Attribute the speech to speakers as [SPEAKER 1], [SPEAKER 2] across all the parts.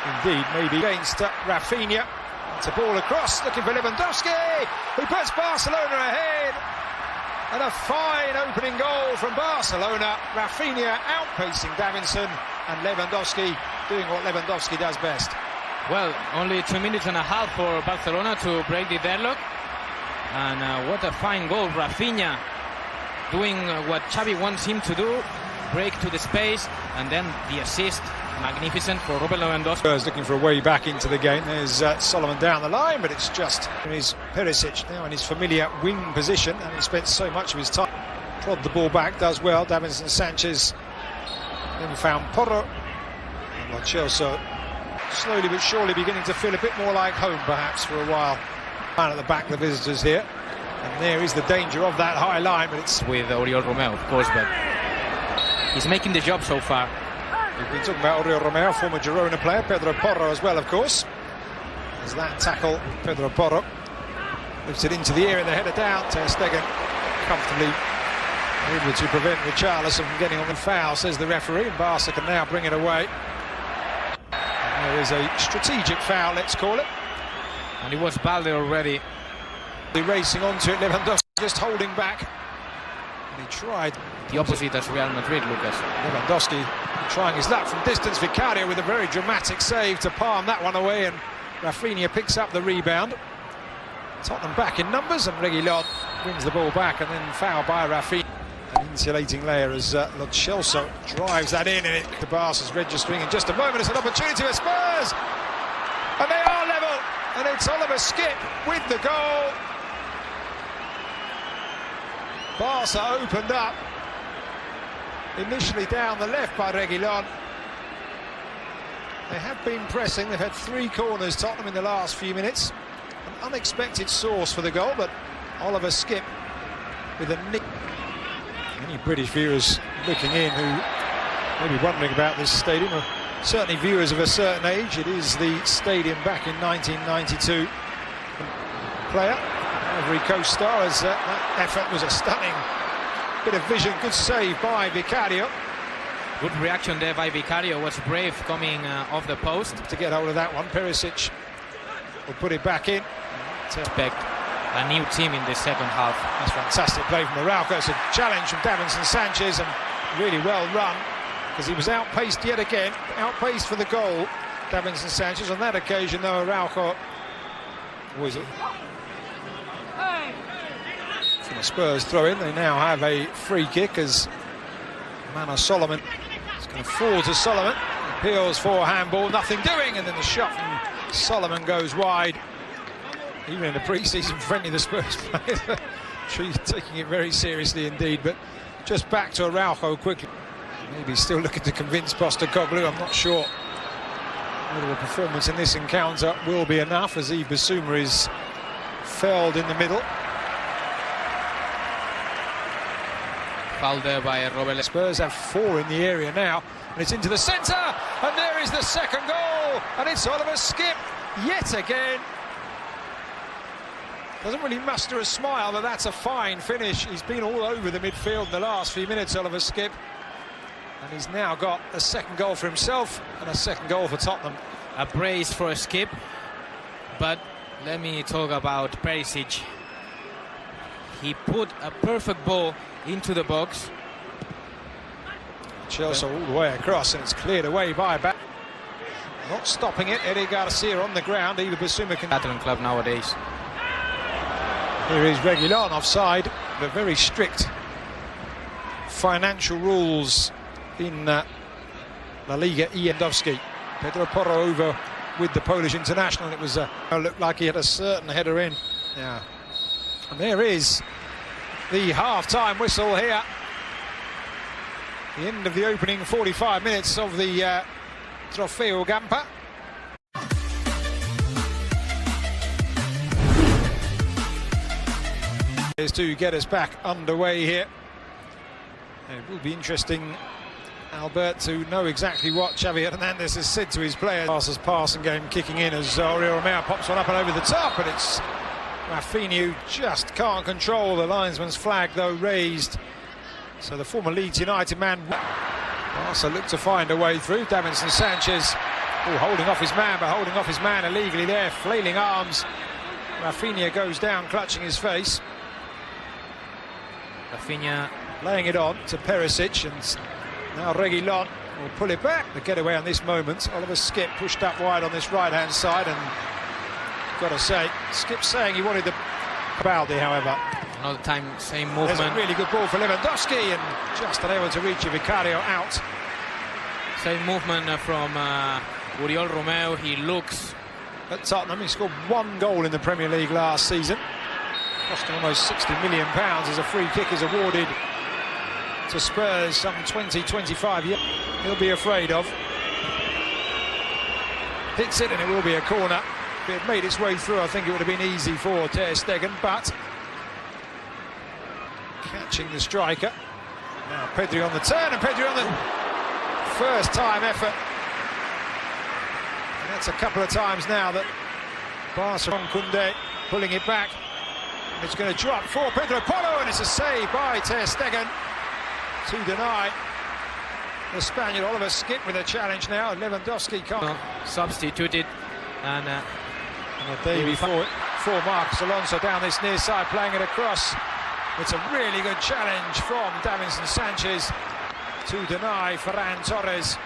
[SPEAKER 1] indeed, maybe against Rafinha. It's a ball across, looking for Lewandowski, who puts Barcelona ahead. And a fine opening goal from Barcelona. Rafinha outpacing Davinson, and Lewandowski doing what Lewandowski does best.
[SPEAKER 2] Well, only 2 minutes and a half for Barcelona to break the deadlock. And what a fine goal. Rafinha doing what Xavi wants him to do, break to the space, and then the assist. Magnificent for Robert Lewandowski.
[SPEAKER 1] Spurs looking for a way back into the game. There's Solomon down the line, but it's just his Perisic now in his familiar wing position, and he spent so much of his time. Prod the ball back, does well. Davinson Sanchez then found Porro. And Lo Celso slowly but surely beginning to feel a bit more like home, perhaps, for a while. And at the back, the visitors here. And there is the danger of that high line, but it's
[SPEAKER 2] with Oriol Romeu, of course, but he's making the job so far.
[SPEAKER 1] We've been talking about Oriol Romeu, former Girona player, Pedro Porro as well, of course. As that tackle, Pedro Porro lifts it into the air and the header down. Ter Stegen comfortably able to prevent Richarlison from getting on the foul, says the referee, and Barca can now bring it away. And there is a strategic foul, let's call it.
[SPEAKER 2] And it was Balde already.
[SPEAKER 1] Racing onto it, Lewandowski just holding back. And he tried
[SPEAKER 2] the opposite as Real Madrid, Lucas.
[SPEAKER 1] Lewandowski trying his luck from distance. Vicario with a very dramatic save to palm that one away, and Rafinha picks up the rebound. Tottenham back in numbers, and Reguilón wins the ball back, and then foul by Rafinha. An insulating layer as Lo Celso drives that in, and the Barca's registering in just a moment. It's an opportunity for Spurs, and they are level, and it's Oliver Skipp with the goal. Barca opened up, initially down the left by Reguilón. They have been pressing, they've had 3 corners, Tottenham, in the last few minutes. An unexpected source for the goal, but Oliver Skipp with a nick. Any British viewers looking in who may be wondering about this stadium, or certainly viewers of a certain age, it is the stadium back in 1992. Player, Ivory Coast star, as that effort was a stunning bit of vision, good save by Vicario.
[SPEAKER 2] Good reaction there by Vicario, was brave coming off the post.
[SPEAKER 1] To get hold of that one, Perisic will put it back in.
[SPEAKER 2] Expect a new team in the second half.
[SPEAKER 1] That's fantastic play from Araujo. It's a challenge from Davinson Sanchez, and really well run, because he was outpaced yet again, outpaced for the goal. Davinson Sanchez on that occasion, though, Araujo was it? From a Spurs throw in. They now have a free kick as Manor Solomon is going to fall to Solomon. Appeals for handball, nothing doing, and then the shot from Solomon goes wide. Even in the pre-season friendly, the Spurs players taking it very seriously indeed. But just back to Araujo quickly. Maybe still looking to convince Postecoglou. I'm not sure whether the performance in this encounter will be enough, as Yves Bissouma is felled in the middle.
[SPEAKER 2] Foul there by Robert.
[SPEAKER 1] Spurs have 4 in the area now, and it's into the centre, and there is the second goal, and it's Oliver Skipp yet again. Doesn't really muster a smile, but that's a fine finish. He's been all over the midfield in the last few minutes, Oliver Skipp, and he's now got a second goal for himself and a second goal for Tottenham.
[SPEAKER 2] A brace for a Skipp, but let me talk about Perisic. He put a perfect ball into the box.
[SPEAKER 1] Chelsea all the way across, and it's cleared away by back. Not stopping it, Eddie Garcia on the ground. Either Bissouma can...
[SPEAKER 2] Catalan club nowadays.
[SPEAKER 1] Here is Reguilón offside, but very strict financial rules in La Liga. Lewandowski. Pedro Porro over with the Polish international, and it was looked like he had a certain header in. Yeah. And there is the half-time whistle here. The end of the opening 45 minutes of the Trofeo Gamper. Is to get us back underway here. And it will be interesting, Albert, to know exactly what Xavi Hernandez has said to his players. Barca's passing game kicking in as Oriol Romeu pops one up and over the top, and it's Rafinha who just can't control the linesman's flag, though raised. So the former Leeds United man, Barca look to find a way through. Davinson Sanchez Oh, holding off his man, but holding off his man illegally there, flailing arms. Rafinha goes down, clutching his face.
[SPEAKER 2] Rafinha
[SPEAKER 1] laying it on to Perisic, and now Reguilón will pull it back. The getaway on this moment. Oliver Skipp pushed up wide on this right-hand side, and got to say, Skipp saying he wanted the Baldi, however.
[SPEAKER 2] Another time, same movement.
[SPEAKER 1] There's a really good ball for Lewandowski, and just unable to reach it. Vicario out.
[SPEAKER 2] Same movement from Oriol Romeu. He looks
[SPEAKER 1] at Tottenham. He scored 1 goal in the Premier League last season. Costing almost £60 million as a free kick is awarded to Spurs some 20-25 years. He'll be afraid of. Hits it, and it will be a corner. If it had made its way through, I think it would have been easy for Ter Stegen, but catching the striker. Now Pedri on the turn, and Pedri on the first time effort. And that's a couple of times now that Barcelona Koundé pulling it back. It's going to drop for Pedro Porro, and it's a save by Ter Stegen to deny the Spaniard. Oliver Skipp with a challenge now. Lewandowski can't.
[SPEAKER 2] Substituted, and
[SPEAKER 1] a day before Marcos Alonso down this near side, playing it across. It's a really good challenge from Davinson Sanchez to deny Ferran Torres.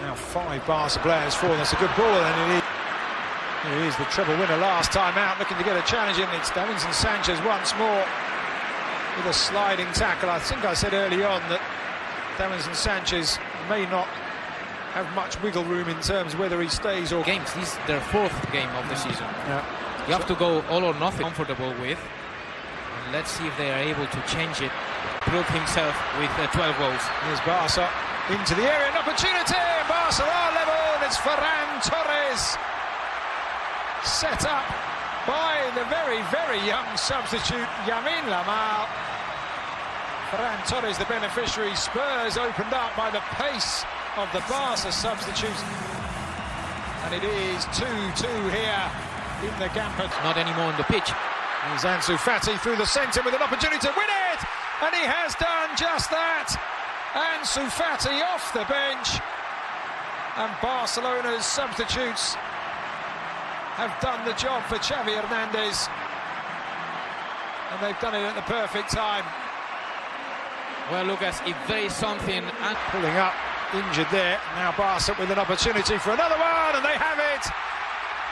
[SPEAKER 1] Now 5 Barca players for. That's a good ball, and he is the treble winner last time out, looking to get a challenge in. It's Davinson Sanchez once more with a sliding tackle. I think I said early on that Davinson Sanchez may not have much wiggle room in terms of whether he stays or...
[SPEAKER 2] Games, this is their 4th game of the season.
[SPEAKER 1] Yeah.
[SPEAKER 2] You have to go all or nothing. Comfortable with. And let's see if they are able to change it. Prove himself with 12 goals.
[SPEAKER 1] Here's Barca into the area, an opportunity. Barca are level, and it's Ferran Torres. Set up by the very, very young substitute, Lamine Yamal. Ferran Torres, the beneficiary. Spurs opened up by the pace of the Barca substitutes. And it is 2-2 here in the Gambit.
[SPEAKER 2] Not anymore on the pitch.
[SPEAKER 1] There's Ansu Fati through the centre with an opportunity to win it. And he has done just that. Ansu Fati off the bench. And Barcelona's substitutes have done the job for Xavi Hernandez, and they've done it at the perfect time.
[SPEAKER 2] Well, Lucas, if there is something...
[SPEAKER 1] Pulling up, injured there. Now Barca with an opportunity for another one, and they have it.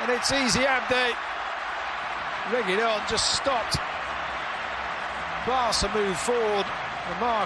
[SPEAKER 1] And it's Easy Abde. Reguilón just stopped. Barca move forward. The mark